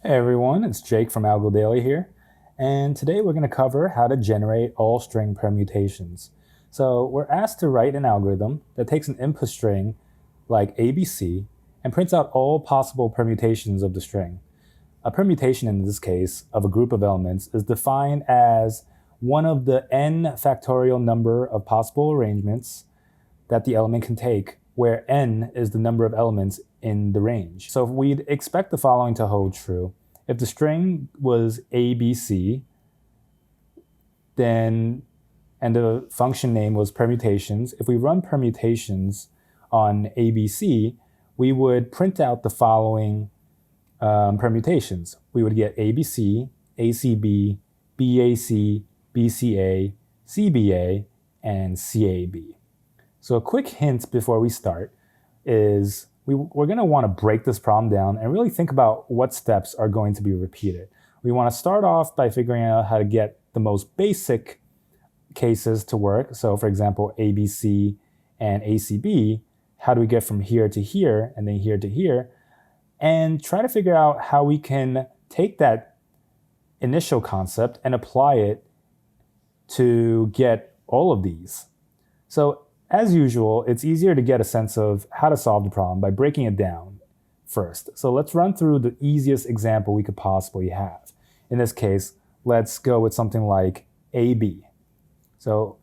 Hey everyone, it's Jake from Algo Daily here, and today we're going to cover how to generate all string permutations. So we're asked to write an algorithm that takes an input string like ABC and prints out all possible permutations of the string. A permutation in this case of a group of elements is defined as one of the n factorial number of possible arrangements that the element can take, where n is the number of elements in the range. So we'd expect the following to hold true. If the string was ABC, then, and the function name was permutations, if we run permutations on ABC, we would print out the following permutations. We would get ABC, ACB, BAC, BCA, CBA, and CAB. So a quick hint before we start is we're going to want to break this problem down and really think about what steps are going to be repeated. We want to start off by figuring out how to get the most basic cases to work. So for example, ABC and ACB, how do we get from here to here and then here to here? And try to figure out how we can take that initial concept and apply it to get all of these. So as usual, it's easier to get a sense of how to solve the problem by breaking it down first. So let's run through the easiest example we could possibly have. In this case, let's go with something like AB. So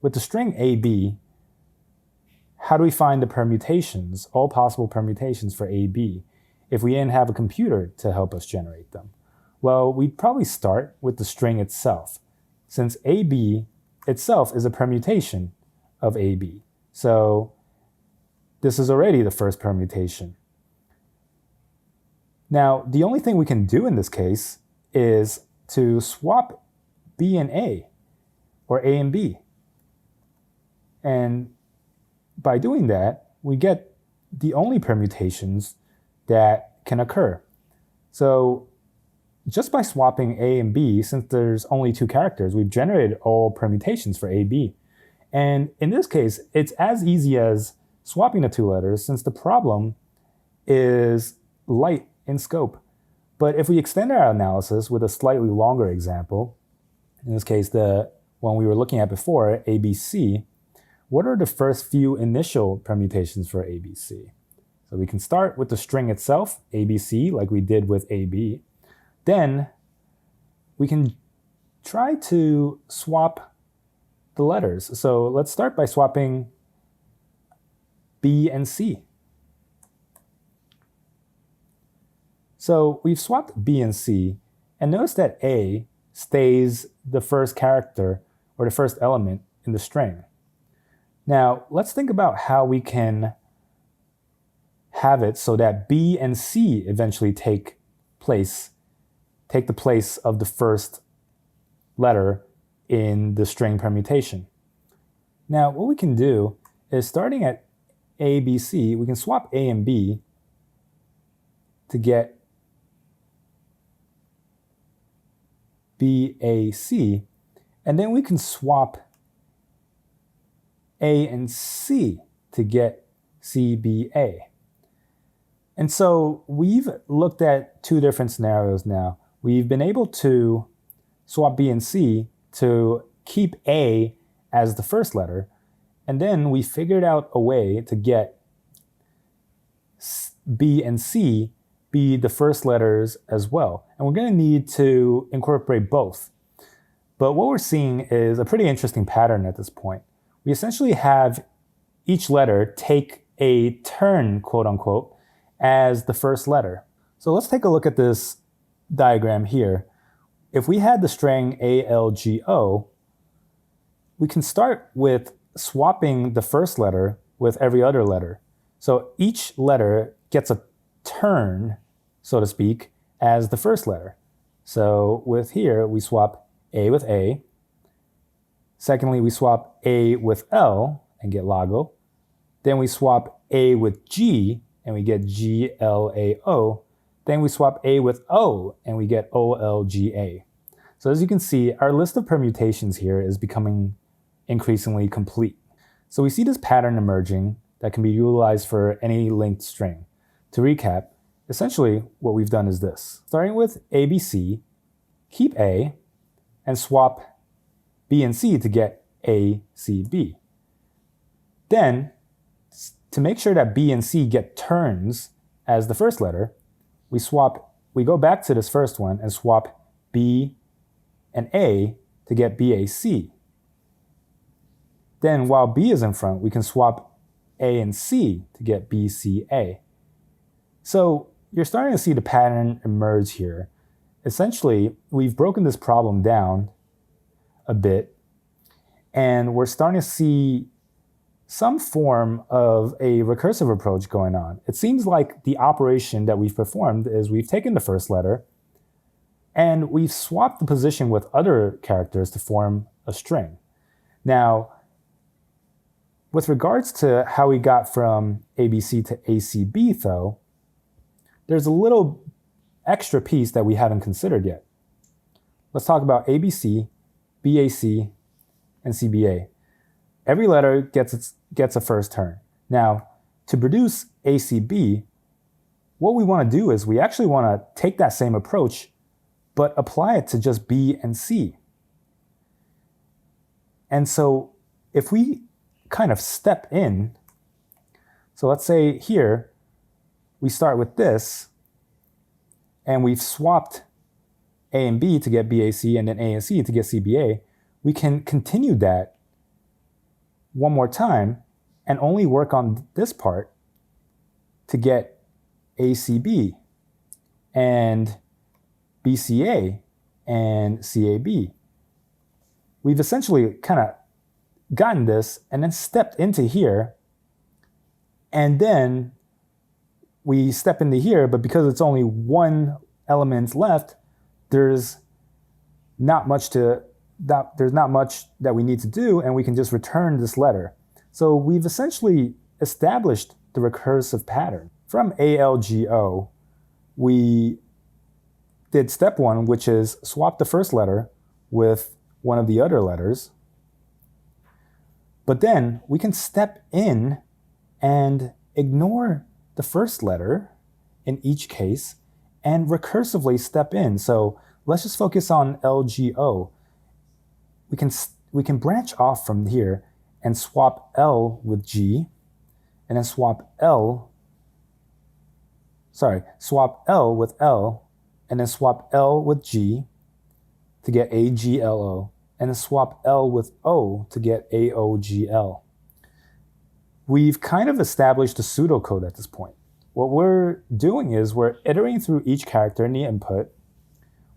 with the string AB, how do we find the permutations, all possible permutations for AB, if we didn't have a computer to help us generate them? Well, we'd probably start with the string itself, since AB itself is a permutation of AB. So this is already the first permutation. Now, the only thing we can do in this case is to swap B and A, or A and B. And by doing that, we get the only permutations that can occur. So just by swapping A and B, since there's only two characters, we've generated all permutations for AB. And in this case, it's as easy as swapping the two letters, since the problem is light in scope. But if we extend our analysis with a slightly longer example, in this case, the one we were looking at before, ABC, what are the first few initial permutations for ABC? So we can start with the string itself, ABC, like we did with AB. Then we can try to swap the letters. So let's start by swapping B and C. So we've swapped B and C, and notice that A stays the first character or the first element in the string. Now let's think about how we can have it so that B and C eventually take the place of the first letter in the string permutation. Now, what we can do is, starting at ABC, we can swap A and B to get BAC, and then we can swap A and C to get CBA. And so we've looked at two different scenarios now. We've been able to swap B and C to keep A as the first letter, and then we figured out a way to get B and C be the first letters as well. And we're going to need to incorporate both. But what we're seeing is a pretty interesting pattern at this point. We essentially have each letter take a turn, quote unquote, as the first letter. So let's take a look at this diagram here. If we had the string ALGO, we can start with swapping the first letter with every other letter. So each letter gets a turn, so to speak, as the first letter. So with here, we swap A with A. Secondly, we swap A with L and get LAGO. Then we swap A with G and we get GLAO. Then we swap A with O and we get OLGA. So as you can see, our list of permutations here is becoming increasingly complete. So we see this pattern emerging that can be utilized for any linked string. To recap, essentially what we've done is this. Starting with ABC, keep A, and swap B and C to get A, C, B. Then, to make sure that B and C get turns as the first letter, we go back to this first one and swap B and A to get BAC. Then while B is in front, we can swap A and C to get BCA. So you're starting to see the pattern emerge here. Essentially, we've broken this problem down a bit, and we're starting to see some form of a recursive approach going on. It seems like the operation that we've performed is we've taken the first letter and we've swapped the position with other characters to form a string. Now, with regards to how we got from ABC to ACB, though, there's a little extra piece that we haven't considered yet. Let's talk about ABC, BAC, and CBA. Every letter gets a first turn. Now, to produce ACB, what we want to do is we actually want to take that same approach, but apply it to just B and C. And so if we kind of step in, so let's say here, we start with this, and we've swapped A and B to get BAC and then A and C to get CBA, we can continue that one more time and only work on this part to get ACB and BCA and CAB. We've essentially kind of gotten this and then stepped into here, and then we step into here, but because it's only one element left, there's not much that we need to do, and we can just return this letter. So we've essentially established the recursive pattern. From ALGO, we did step one, which is swap the first letter with one of the other letters. But then we can step in and ignore the first letter in each case and recursively step in. So let's just focus on LGO. We can branch off from here and swap L with G, and then swap L with L, and then swap L with G to get AGLO, and then swap L with O to get AOGL. We've kind of established a pseudocode at this point. What we're doing is we're iterating through each character in the input,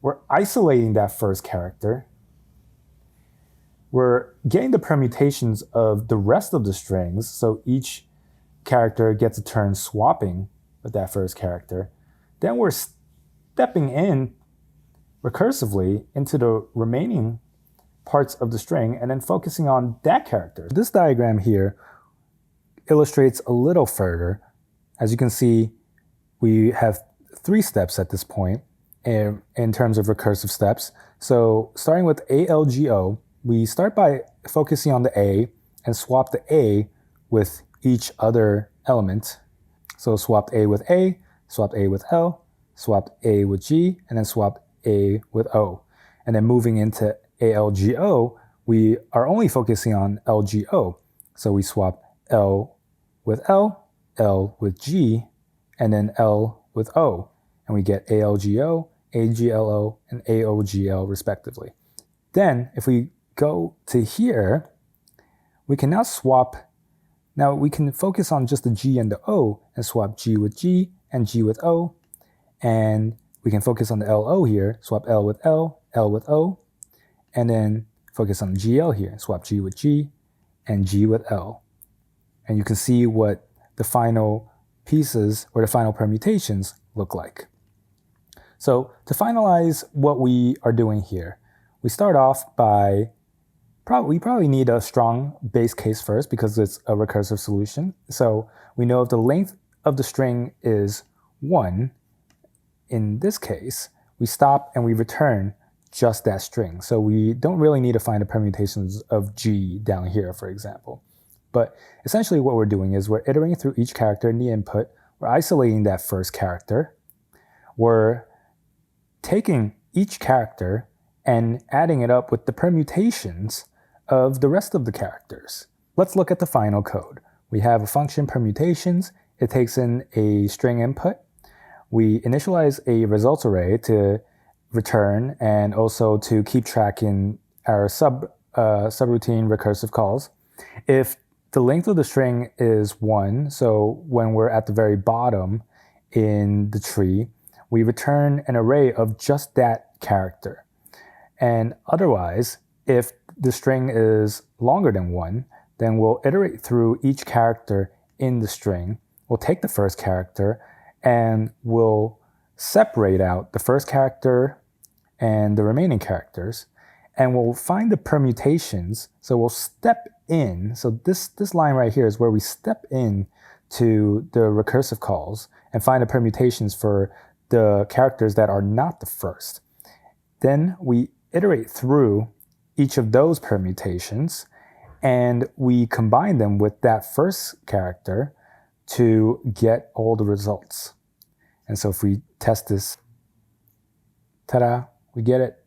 we're isolating that first character, we're getting the permutations of the rest of the strings, so each character gets a turn swapping with that first character. Then we're stepping in recursively into the remaining parts of the string and then focusing on that character. This diagram here illustrates a little further. As you can see, we have 3 steps at this point in terms of recursive steps. So starting with ALGO, we start by focusing on the A and swap the A with each other element. So swap A with A, swap A with L, swap A with G, and then swap A with O. And then moving into ALGO, we are only focusing on LGO. So we swap L with L, L with G, and then L with O. And we get ALGO, AGLO, and AOGL respectively. Then if we go to here, we can now swap. Now we can focus on just the G and the O and swap G with G and G with O. And we can focus on the LO here, swap L with L, L with O. And then focus on GL here, swap G with G and G with L. And you can see what the final pieces or the final permutations look like. So to finalize what we are doing here, we start off by we probably need a strong base case first because it's a recursive solution. So we know if the length of the string is 1, in this case, we stop and we return just that string. So we don't really need to find the permutations of G down here, for example. But essentially what we're doing is we're iterating through each character in the input, we're isolating that first character, we're taking each character and adding it up with the permutations of the rest of the characters. Let's look at the final code. We have a function permutations. It takes in a string input. We initialize a results array to return and also to keep track in our subroutine recursive calls. If the length of the string is 1, so when we're at the very bottom in the tree, we return an array of just that character. And otherwise, if the string is longer than 1, then we'll iterate through each character in the string. We'll take the first character and we'll separate out the first character and the remaining characters, and we'll find the permutations. So we'll step in. So this line right here is where we step in to the recursive calls and find the permutations for the characters that are not the first. Then we iterate through each of those permutations and we combine them with that first character to get all the results. And so if we test this, ta-da, we get it.